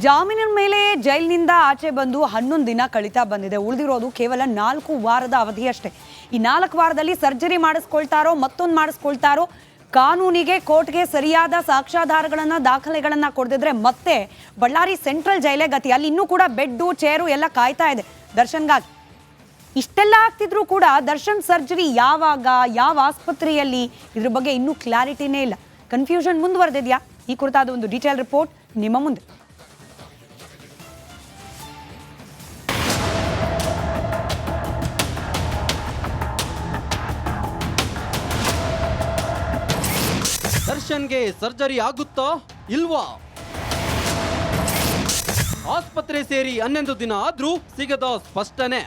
ಜಾಮೀನಿನ ಮೇಲೆ ಜೈಲಿನಿಂದ ಆಚೆ ಬಂದು 11 ದಿನ ಕಳೀತಾ ಬಂದಿದೆ. ಉಳಿದಿರೋದು ಕೇವಲ 4 ವಾರದ ಅವಧಿಯಷ್ಟೇ. ಈ 4 ವಾರದಲ್ಲಿ ಸರ್ಜರಿ ಮಾಡಿಸ್ಕೊಳ್ತಾರೋ ಮತ್ತೊಂದು ಮಾಡಿಸ್ಕೊಳ್ತಾರೋ, ಕಾನೂನಿಗೆ ಕೋರ್ಟ್ಗೆ ಸರಿಯಾದ ಸಾಕ್ಷ್ಯಾಧಾರಗಳನ್ನು ದಾಖಲೆಗಳನ್ನು ಕೊಡದಿದ್ರೆ ಮತ್ತೆ ಬಳ್ಳಾರಿ ಸೆಂಟ್ರಲ್ ಜೈಲೇ ಗತಿ. ಅಲ್ಲಿ ಇನ್ನೂ ಕೂಡ ಬೆಡ್ಡು ಚೇರು ಎಲ್ಲ ಕಾಯ್ತಾ ಇದೆ ದರ್ಶನ್ಗಾಗಿ. ಇಷ್ಟೆಲ್ಲ ಆಗ್ತಿದ್ರು ಕೂಡ ದರ್ಶನ್ ಸರ್ಜರಿ ಯಾವಾಗ, ಯಾವ ಆಸ್ಪತ್ರೆಯಲ್ಲಿ, ಇದ್ರ ಬಗ್ಗೆ ಇನ್ನೂ ಕ್ಲಾರಿಟಿನೇ ಇಲ್ಲ. ಕನ್ಫ್ಯೂಷನ್ ಮುಂದುವರೆದಿದೆಯಾ? ಈ ಕುರಿತಾದ ಒಂದು ಡೀಟೇಲ್ ರಿಪೋರ್ಟ್ ನಿಮ್ಮ ಮುಂದೆ. ದರ್ಶನ್ಗೆ ಸರ್ಜರಿ ಆಗುತ್ತಾ ಇಲ್ವಾ? ಆಸ್ಪತ್ರೆ ಸೇರಿ 11 ದಿನ ಆದ್ರೂ ಸಿಗದ ಸ್ಪಷ್ಟನೆ.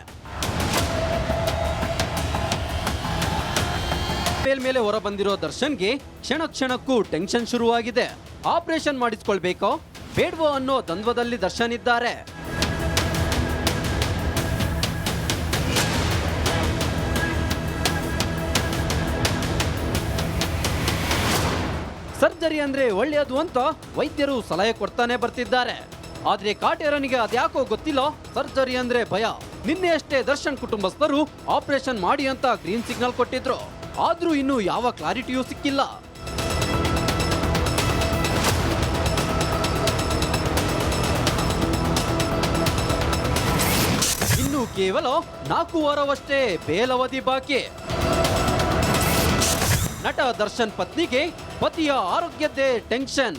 ಮೇಲೆ ಹೊರ ಬಂದಿರೋ ದರ್ಶನ್ಗೆ ಕ್ಷಣ ಕ್ಷಣಕ್ಕೂ ಟೆನ್ಷನ್ ಶುರುವಾಗಿದೆ. ಆಪರೇಷನ್ ಮಾಡಿಸ್ಕೊಳ್ಬೇಕೋ ಬೇಡವೋ ಅನ್ನೋ ದ್ವಂದ್ವದಲ್ಲಿ ದರ್ಶನ್ ಇದ್ದಾರೆ. ಸರ್ಜರಿ ಅಂದ್ರೆ ಒಳ್ಳೆಯದು ಅಂತ ವೈದ್ಯರು ಸಲಹೆ ಕೊಡ್ತಾನೆ ಬರ್ತಿದ್ದಾರೆ. ಆದ್ರೆ ಕಾಟೇರನಿಗೆ ಅದ್ಯಾಕೋ ಗೊತ್ತಿಲ್ಲ, ಸರ್ಜರಿ ಅಂದ್ರೆ ಭಯ. ನಿನ್ನೆ ಅಷ್ಟೇ ದರ್ಶನ್ ಕುಟುಂಬಸ್ಥರು ಆಪರೇಷನ್ ಮಾಡಿ ಅಂತ ಗ್ರೀನ್ ಸಿಗ್ನಲ್ ಕೊಟ್ಟಿದ್ರು. ಆದ್ರೂ ಇನ್ನೂ ಯಾವ ಕ್ಲಾರಿಟಿಯೂ ಸಿಕ್ಕಿಲ್ಲ. ಇನ್ನು ಕೇವಲ 4 ವಾರವಷ್ಟೇ ಬೇಲವಧಿ ಬಾಕಿ. ನಟ ದರ್ಶನ್ ಪತ್ನಿಗೆ ಪತಿಯ ಆರೋಗ್ಯದ್ದೇ ಟೆನ್ಷನ್.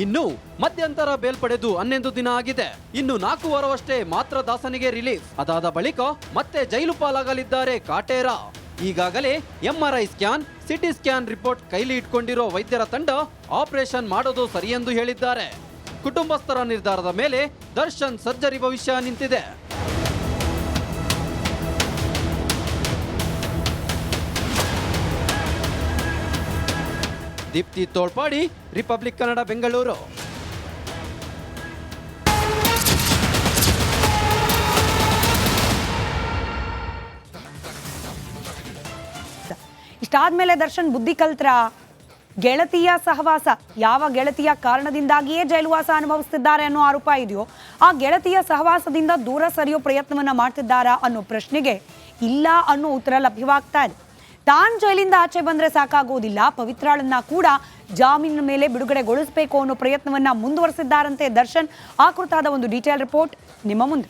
ಇನ್ನು ಮಧ್ಯಂತರ ಬೇಲ್ ಪಡೆದು 11 ದಿನ ಆಗಿದೆ. ಇನ್ನು 4 ವಾರವಷ್ಟೇ ಮಾತ್ರ ದಾಸನಿಗೆ ರಿಲೀಫ್. ಅದಾದ ಬಳಿಕ ಮತ್ತೆ ಜೈಲು ಪಾಲಾಗಲಿದ್ದಾರೆ ಕಾಟೇರ. ಈಗಾಗಲೇ MRI scan, CT scan report ಕೈಲಿ ಇಟ್ಕೊಂಡಿರೋ ವೈದ್ಯರ ತಂಡ ಆಪರೇಷನ್ ಮಾಡೋದು ಸರಿಯೆಂದು ಹೇಳಿದ್ದಾರೆ. ಕುಟುಂಬಸ್ಥರ ನಿರ್ಧಾರದ ಮೇಲೆ ದರ್ಶನ್ ಸರ್ಜರಿ ಭವಿಷ್ಯ ನಿಂತಿದೆ. ದೀಪ್ತಿ ತೋಳ್ಪಾಡಿ, ರಿಪಬ್ಲಿಕ್ ಕನ್ನಡ, ಬೆಂಗಳೂರು. ಇಷ್ಟಾದ್ಮೇಲೆ ದರ್ಶನ್ ಬುದ್ಧಿ ಕಲ್ತ್ರ? ಗೆಳತಿಯ ಸಹವಾಸ, ಯಾವ ಗೆಳತಿಯ ಕಾರಣದಿಂದಾಗಿಯೇ ಜೈಲುವಾಸ ಅನುಭವಿಸುತ್ತಿದ್ದಾರೆ ಅನ್ನೋ ಆರೋಪ ಇದೆಯೋ, ಆ ಗೆಳತಿಯ ಸಹವಾಸದಿಂದ ದೂರ ಸರಿಯೋ ಪ್ರಯತ್ನವನ್ನ ಮಾಡ್ತಿದ್ದಾರಾ ಅನ್ನೋ ಪ್ರಶ್ನೆಗೆ ಇಲ್ಲ ಅನ್ನೋ ಉತ್ತರ ಲಭ್ಯವಾಗ್ತಾ ಇದೆ. ತಾನ್ ಜೈಲಿಂದ ಆಚೆ ಬಂದ್ರೆ ಸಾಕಾಗೋದಿಲ್ಲ, ಪವಿತ್ರಾಳನ್ನ ಕೂಡ ಜಾಮೀನಿನ ಮೇಲೆ ಬಿಡುಗಡೆಗೊಳಿಸಬೇಕು ಅನ್ನೋ ಪ್ರಯತ್ನವನ್ನ ಮುಂದುವರೆಸಿದ್ದಾರಂತೆ ದರ್ಶನ್. ಆ ಕುರಿತಾದ ಒಂದು ಡೀಟೇಲ್ ರಿಪೋರ್ಟ್ ನಿಮ್ಮ ಮುಂದೆ.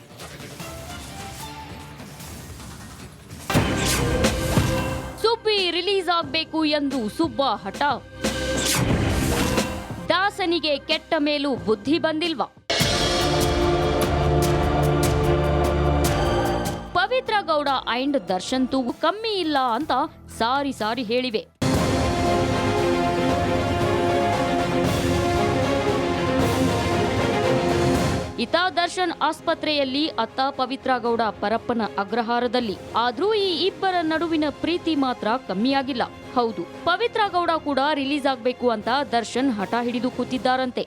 ಸುಬ್ಬಿ ರಿಲೀಸ್ ಆಗಬೇಕು ಎಂದು ಸುಬ್ಬ ಹಠ. ದಾಸನಿಗೆ ಕೆಟ್ಟ ಮೇಲೂ ಬುದ್ಧಿ ಬಂದಿಲ್ವಾ? ಪವಿತ್ರ ಗೌಡ ಅಂಡ್ ದರ್ಶನ್ ತೂಗು ಕಮ್ಮಿ ಇಲ್ಲ ಅಂತ ಸಾರಿ ಹೇಳಿವೆ. ಇತ ದರ್ಶನ್ ಆಸ್ಪತ್ರೆಯಲ್ಲಿ, ಅತ್ತ ಪವಿತ್ರ ಗೌಡ ಪರಪ್ಪನ ಅಗ್ರಹಾರದಲ್ಲಿ. ಆದ್ರೂ ಈ ಇಬ್ಬರ ನಡುವಿನ ಪ್ರೀತಿ ಮಾತ್ರ ಕಮ್ಮಿಯಾಗಿಲ್ಲ. ಹೌದು, ಪವಿತ್ರ ಗೌಡ ಕೂಡ ರಿಲೀಸ್ ಆಗ್ಬೇಕು ಅಂತ ದರ್ಶನ್ ಹಠ ಹಿಡಿದು ಕೂತಿದ್ದಾರಂತೆ.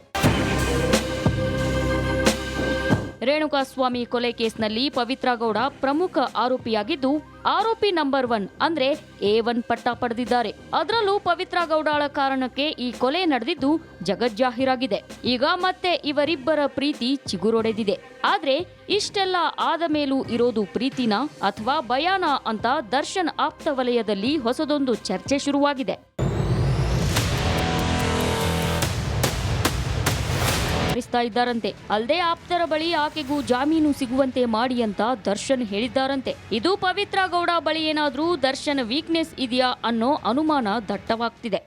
ರೇಣುಕಾಸ್ವಾಮಿ ಕೊಲೆ ಕೇಸ್ನಲ್ಲಿ ಪವಿತ್ರ ಗೌಡ ಪ್ರಮುಖ ಆರೋಪಿಯಾಗಿದ್ದು, ಆರೋಪಿ ನಂಬರ್ 1 ಅಂದ್ರೆ A1 ಪಟ್ಟ ಪಡೆದಿದ್ದಾರೆ. ಅದರಲ್ಲೂ ಪವಿತ್ರ ಗೌಡಳ ಕಾರಣಕ್ಕೆ ಈ ಕೊಲೆ ನಡೆದಿದ್ದು ಜಗಜ್ಜಾಹೀರಾಗಿದೆ. ಈಗ ಮತ್ತೆ ಇವರಿಬ್ಬರ ಪ್ರೀತಿ ಚಿಗುರೊಡೆದಿದೆ. ಆದ್ರೆ ಇಷ್ಟೆಲ್ಲ ಆದ ಮೇಲೂ ಇರೋದು ಪ್ರೀತಿನಾ ಅಥವಾ ಭಯಾನ ಅಂತ ದರ್ಶನ್ ಆಪ್ತ ವಲಯದಲ್ಲಿ ಹೊಸದೊಂದು ಚರ್ಚೆ ಶುರುವಾಗಿದೆ. ಇದ್ದಾರಂತೆ. ಅಲ್ಲದೆ ಆಪ್ತರ ಬಳಿ ಆಕೆಗೂ ಜಾಮೀನು ಸಿಗುವಂತೆ ಮಾಡಿ ಅಂತ ದರ್ಶನ್ ಹೇಳಿದ್ದಾರಂತೆ. ಇದು ಪವಿತ್ರ ಗೌಡ ಬಳಿ ಏನಾದ್ರೂ ದರ್ಶನ್ ವೀಕ್ನೆಸ್ ಇದೆಯಾ ಅನ್ನೋ ಅನುಮಾನ ದಟ್ಟವಾಗ್ತಿದೆ.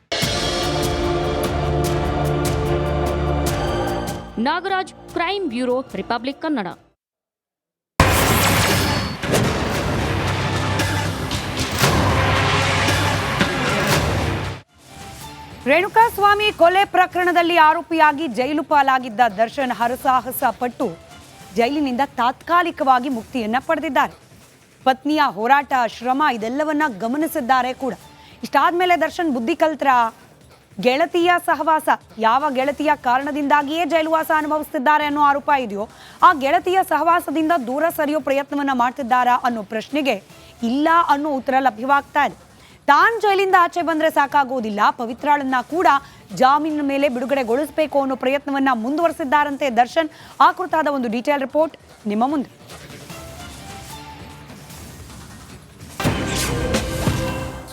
Nagaraj, crime bureau, republic Kannada. Renukaswamy ಕೊಲೆ ಪ್ರಕರಣದಲ್ಲಿ ಆರೋಪಿಯಾಗಿ ಜೈಲು ಪಾಲಾಗಿದ್ದ ದರ್ಶನ್ ಹರಸಾಹಸ ಪಟ್ಟು ಜೈಲಿನಿಂದ ತಾತ್ಕಾಲಿಕವಾಗಿ ಮುಕ್ತಿಯನ್ನ ಪಡೆದಿದ್ದಾರೆ. ಪತ್ನಿಯ ಹೋರಾಟ, ಶ್ರಮ ಇದೆಲ್ಲವನ್ನ ಗಮನಿಸಿದ್ದಾರೆ ಕೂಡ. ಇಷ್ಟಾದ್ಮೇಲೆ ದರ್ಶನ್ ಬುದ್ಧಿ ಕಲ್ತ್ರ? ಗೆಳತಿಯ ಸಹವಾಸ, ಯಾವ ಗೆಳತಿಯ ಕಾರಣದಿಂದಾಗಿಯೇ ಜೈಲುವಾಸ ಅನುಭವಿಸುತ್ತಿದ್ದಾರೆ ಅನ್ನೋ ಆರೋಪ ಇದೆಯೋ, ಆ ಗೆಳತಿಯ ಸಹವಾಸದಿಂದ ದೂರ ಸರಿಯೋ ಪ್ರಯತ್ನವನ್ನ ಮಾಡ್ತಿದ್ದಾರಾ ಅನ್ನೋ ಪ್ರಶ್ನೆಗೆ ಇಲ್ಲ ಅನ್ನೋ ಉತ್ತರ ಲಭ್ಯವಾಗ್ತಾ ಇದೆ. ತಾನ್ ಜೈಲಿಂದ ಆಚೆ ಬಂದ್ರೆ ಸಾಕಾಗೋದಿಲ್ಲ, ಪವಿತ್ರಾಳನ್ನ ಕೂಡ ಜಾಮೀನಿನ ಮೇಲೆ ಬಿಡುಗಡೆಗೊಳಿಸಬೇಕು ಅನ್ನೋ ಪ್ರಯತ್ನವನ್ನ ಮುಂದುವರೆಸಿದ್ದಾರಂತೆ ದರ್ಶನ್. ಆ ಕುರಿತಾದ ಒಂದು ಡೀಟೇಲ್ ರಿಪೋರ್ಟ್ ನಿಮ್ಮ ಮುಂದೆ.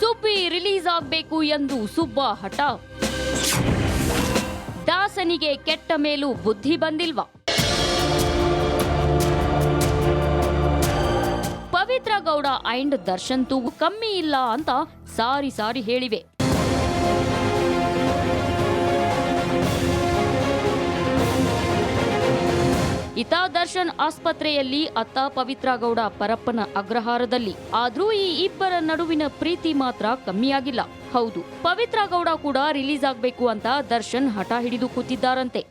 ಸುಬ್ಬಿ ರಿಲೀಸ್ ಆಗಬೇಕು ಎಂದು ಸುಬ್ಬ ಹಠ. ದಾಸನಿಗೆ ಕೆಟ್ಟ ಮೇಲೂ ಬುದ್ಧಿ ಬಂದಿಲ್ವಾ? ಪವಿತ್ರ ಗೌಡ ಅಂಡ್ ದರ್ಶನ್ ತೂಗು ಕಮ್ಮಿ ಇಲ್ಲ ಅಂತ ಸಾರಿ ಹೇಳಿವೆ. ಇತ ದರ್ಶನ್ ಆಸ್ಪತ್ರೆಯಲ್ಲಿ, ಅತ್ತ ಪವಿತ್ರ ಗೌಡ ಪರಪ್ಪನ ಅಗ್ರಹಾರದಲ್ಲಿ. ಆದ್ರೂ ಈ ಇಬ್ಬರ ನಡುವಿನ ಪ್ರೀತಿ ಮಾತ್ರ ಕಮ್ಮಿಯಾಗಿಲ್ಲ. ಹೌದು, ಪವಿತ್ರ ಗೌಡ ಕೂಡ ರಿಲೀಸ್ ಆಗ್ಬೇಕು ಅಂತ ದರ್ಶನ್ ಹಠ ಹಿಡಿದು ಕೂತಿದ್ದಾರಂತೆ.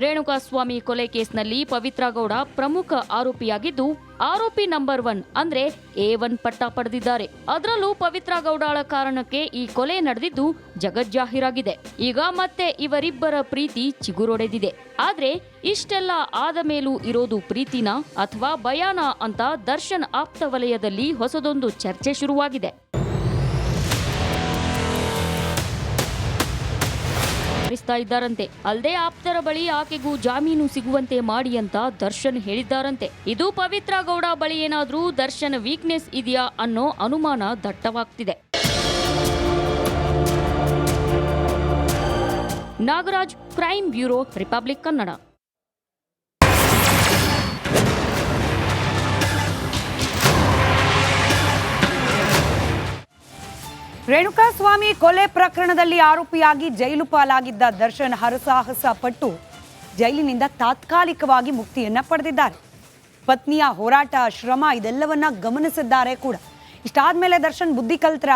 ರೇಣುಕಾಸ್ವಾಮಿ ಕೊಲೆ ಕೇಸ್ನಲ್ಲಿ ಪವಿತ್ರ ಗೌಡ ಪ್ರಮುಖ ಆರೋಪಿಯಾಗಿದ್ದು, ಆರೋಪಿ ನಂಬರ್ 1 ಅಂದ್ರೆ A1 ಪಟ್ಟ ಪಡೆದಿದ್ದಾರೆ. ಅದರಲ್ಲೂ ಪವಿತ್ರ ಗೌಡಳ ಕಾರಣಕ್ಕೆ ಈ ಕೊಲೆ ನಡೆದಿದ್ದು ಜಗಜ್ಜಾಹೀರಾಗಿದೆ. ಈಗ ಮತ್ತೆ ಇವರಿಬ್ಬರ ಪ್ರೀತಿ ಚಿಗುರೊಡೆದಿದೆ. ಆದ್ರೆ ಇಷ್ಟೆಲ್ಲ ಆದ ಮೇಲೂ ಇರೋದು ಪ್ರೀತಿನಾ ಅಥವಾ ಭಯಾನಾ ಅಂತ ದರ್ಶನ್ ಆಪ್ತ ವಲಯದಲ್ಲಿ ಹೊಸದೊಂದು ಚರ್ಚೆ ಶುರುವಾಗಿದೆ. ಇದ್ದಾರಂತೆ. ಅಲ್ಲದೆ ಆಪ್ತರ ಬಳಿ ಆಕೆಗೂ ಜಾಮೀನು ಸಿಗುವಂತೆ ಮಾಡಿ ಅಂತ ದರ್ಶನ್ ಹೇಳಿದ್ದಾರಂತೆ. ಇದು ಪವಿತ್ರ ಗೌಡ ಬಳಿ ಏನಾದ್ರೂ ದರ್ಶನ್ ವೀಕ್ನೆಸ್ ಇದೆಯಾ ಅನ್ನೋ ಅನುಮಾನ ದಟ್ಟವಾಗ್ತಿದೆ. Nagaraj, crime bureau, republic Kannada. Renukaswamy ಕೊಲೆ ಪ್ರಕರಣದಲ್ಲಿ ಆರೋಪಿಯಾಗಿ ಜೈಲು ಪಾಲಾಗಿದ್ದ ದರ್ಶನ್ ಹರಸಾಹಸ ಪಟ್ಟು ಜೈಲಿನಿಂದ ತಾತ್ಕಾಲಿಕವಾಗಿ ಮುಕ್ತಿಯನ್ನ ಪಡೆದಿದ್ದಾರೆ. ಪತ್ನಿಯ ಹೋರಾಟ, ಶ್ರಮ ಇದೆಲ್ಲವನ್ನ ಗಮನಿಸಿದ್ದಾರೆ ಕೂಡ. ಇಷ್ಟಾದ್ಮೇಲೆ ದರ್ಶನ್ ಬುದ್ಧಿ ಕಲ್ತ್ರ,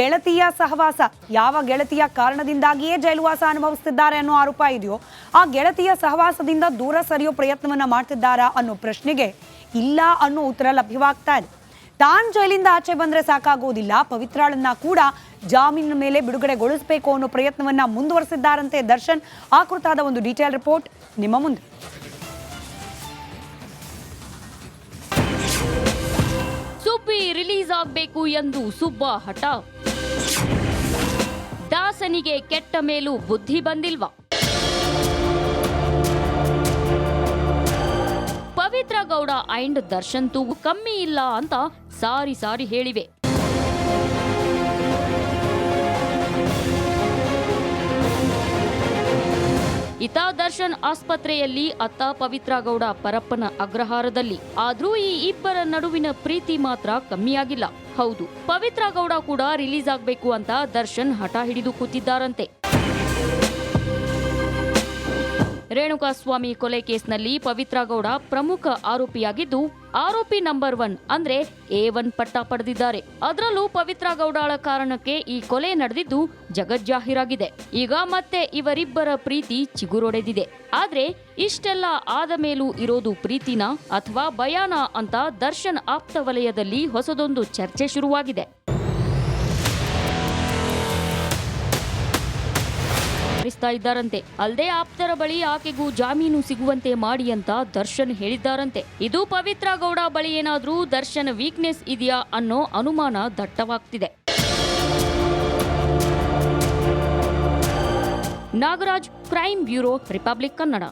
ಗೆಳತಿಯ ಸಹವಾಸ, ಯಾವ ಗೆಳತಿಯ ಕಾರಣದಿಂದಾಗಿಯೇ ಜೈಲುವಾಸ ಅನುಭವಿಸುತ್ತಿದ್ದಾರೆ ಅನ್ನೋ ಆರೋಪ ಇದೆಯೋ ಆ ಗೆಳತಿಯ ಸಹವಾಸದಿಂದ ದೂರ ಸರಿಯೋ ಪ್ರಯತ್ನವನ್ನ ಮಾಡ್ತಿದ್ದಾರಾ ಅನ್ನೋ ಪ್ರಶ್ನೆಗೆ ಇಲ್ಲ ಅನ್ನೋ ಉತ್ತರ ಲಭ್ಯವಾಗ್ತಾ ಇದೆ. ತಾನ್ ಜೈಲಿಂದ ಆಚೆ ಬಂದ್ರೆ ಸಾಕಾಗೋದಿಲ್ಲ, ಪವಿತ್ರಾಳನ್ನ ಕೂಡ ಜಾಮೀನಿನ ಮೇಲೆ ಬಿಡುಗಡೆಗೊಳಿಸಬೇಕು ಅನ್ನೋ ಪ್ರಯತ್ನವನ್ನ ಮುಂದುವರೆಸಿದ್ದಾರಂತೆ ದರ್ಶನ್. ಆ ಕುರಿತಾದ ಒಂದು ಡೀಟೇಲ್ ರಿಪೋರ್ಟ್ ನಿಮ್ಮ ಮುಂದೆ. ಸುಬ್ಬಿ ರಿಲೀಸ್ ಆಗಬೇಕು ಎಂದು ಸುಬ್ಬ ಹಠ. ದಾಸನಿಗೆ ಕೆಟ್ಟ ಮೇಲೂ ಬುದ್ಧಿ ಬಂದಿಲ್ವಾ? ಪವಿತ್ರ ಗೌಡ ಅಂಡ್ ದರ್ಶನ್ ತೂಗು ಕಮ್ಮಿ ಇಲ್ಲ ಅಂತ ಸಾರಿ ಹೇಳಿವೆ. ಇತ ದರ್ಶನ್ ಆಸ್ಪತ್ರೆಯಲ್ಲಿ, ಅತ್ತ ಪವಿತ್ರ ಗೌಡ ಪರಪ್ಪನ ಅಗ್ರಹಾರದಲ್ಲಿ. ಆದ್ರೂ ಈ ಇಬ್ಬರ ನಡುವಿನ ಪ್ರೀತಿ ಮಾತ್ರ ಕಮ್ಮಿಯಾಗಿಲ್ಲ. ಹೌದು, ಪವಿತ್ರ ಗೌಡ ಕೂಡ ರಿಲೀಸ್ ಆಗ್ಬೇಕು ಅಂತ ದರ್ಶನ್ ಹಠ ಹಿಡಿದು ಕೂತಿದ್ದಾರಂತೆ. ರೇಣುಕಾಸ್ವಾಮಿ ಕೊಲೆ ಕೇಸ್ನಲ್ಲಿ ಪವಿತ್ರ ಗೌಡ ಪ್ರಮುಖ ಆರೋಪಿಯಾಗಿದ್ದು, ಆರೋಪಿ ನಂಬರ್ 1 ಅಂದ್ರೆ A1 ಪಟ್ಟ ಪಡೆದಿದ್ದಾರೆ. ಅದರಲ್ಲೂ ಪವಿತ್ರ ಗೌಡಳ ಕಾರಣಕ್ಕೆ ಈ ಕೊಲೆ ನಡೆದಿದ್ದು ಜಗಜ್ಜಾಹೀರಾಗಿದೆ. ಈಗ ಮತ್ತೆ ಇವರಿಬ್ಬರ ಪ್ರೀತಿ ಚಿಗುರೊಡೆದಿದೆ. ಆದ್ರೆ ಇಷ್ಟೆಲ್ಲ ಆದ ಮೇಲೂ ಇರೋದು ಪ್ರೀತಿನಾ ಅಥವಾ ಭಯಾನಾ ಅಂತ ದರ್ಶನ್ ಆಪ್ತ ವಲಯದಲ್ಲಿ ಹೊಸದೊಂದು ಚರ್ಚೆ ಶುರುವಾಗಿದೆ. ಇದ್ದಾರಂತೆ. ಅಲ್ಲದೆ ಆಪ್ತರ ಬಳಿ ಆಕೆಗೂ ಜಾಮೀನು ಸಿಗುವಂತೆ ಮಾಡಿ ಅಂತ ದರ್ಶನ್ ಹೇಳಿದ್ದಾರಂತೆ. ಇದು ಪವಿತ್ರ ಗೌಡ ಬಳಿ ಏನಾದ್ರೂ ದರ್ಶನ್ ವೀಕ್ನೆಸ್ ಇದೆಯಾ ಅನ್ನೋ ಅನುಮಾನ ದಟ್ಟವಾಗ್ತಿದೆ. Nagaraj, crime bureau, republic Kannada.